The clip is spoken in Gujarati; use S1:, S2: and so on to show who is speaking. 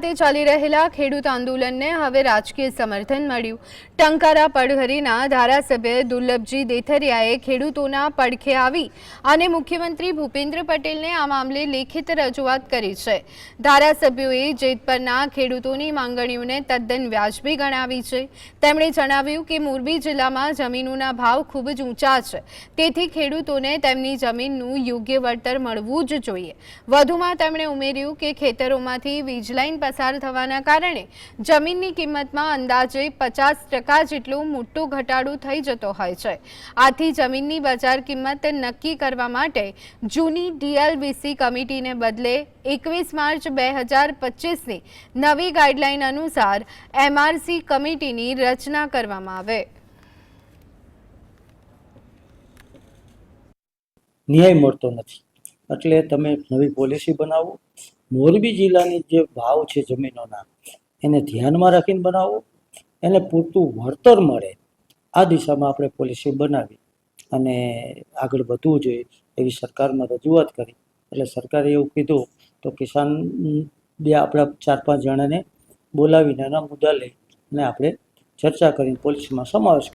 S1: ખાતે ચાલી રહેલા ખેડૂત આંદોલનને હવે રાજકીય સમર્થન મળ્યું। ટંકારા પડધરીના ધારાસભ્ય દુર્લભજી દેથરિયાએ ખેડૂતોના પડખે આવી અને મુખ્યમંત્રી ભૂપેન્દ્ર પટેલને આ મામલે લેખિત રજૂઆત કરી છે। ધારાસભ્યોએ જેતપરના ખેડૂતોની માંગણીઓને તદ્દન વ્યાજબી ગણાવી છે। તેમણે જણાવ્યું કે મોરબી જિલ્લામાં જમીનોના ભાવ ખૂબ જ ઊંચા છે, તેથી ખેડૂતોને તેમની જમીનનું યોગ્ય વળતર મળવું જ જોઈએ। વધુમાં તેમણે ઉમેર્યું કે ખેતરોમાંથી વીજ લાઇન પસાર થવાના કારણે જમીનની કિંમતમાં અંદાજે 50% જેટલો મોટો ઘટાડો થઈ જતો હોય છે। આથી જમીનની બજાર કિંમત નક્કી કરવા માટે જૂની ડીએલબીસી કમિટીને બદલે 21 માર્ચ 2025ની નવી ગાઈડલાઈન અનુસાર એમઆરસી કમિટીની રચના કરવામાં આવે।
S2: ન્યાય મળતો નથી, એટલે તમે નવી પોલિસી બનાવો। મોરબી જિલ્લાની જે ભાવ છે જમીનોના, એને ધ્યાનમાં રાખીને બનાવો, એને પૂરતું વળતર મળે આ દિશામાં આપણે પોલિસી બનાવી અને આગળ વધવું જોઈએ એવી સરકારમાં રજૂઆત કરી। એટલે સરકારે એવું કીધું તો કિસાન આપણા 4-5 જણાને બોલાવીને એના મુદ્દા લઈ અને આપણે ચર્ચા કરીને પોલિસીમાં સમાવેશ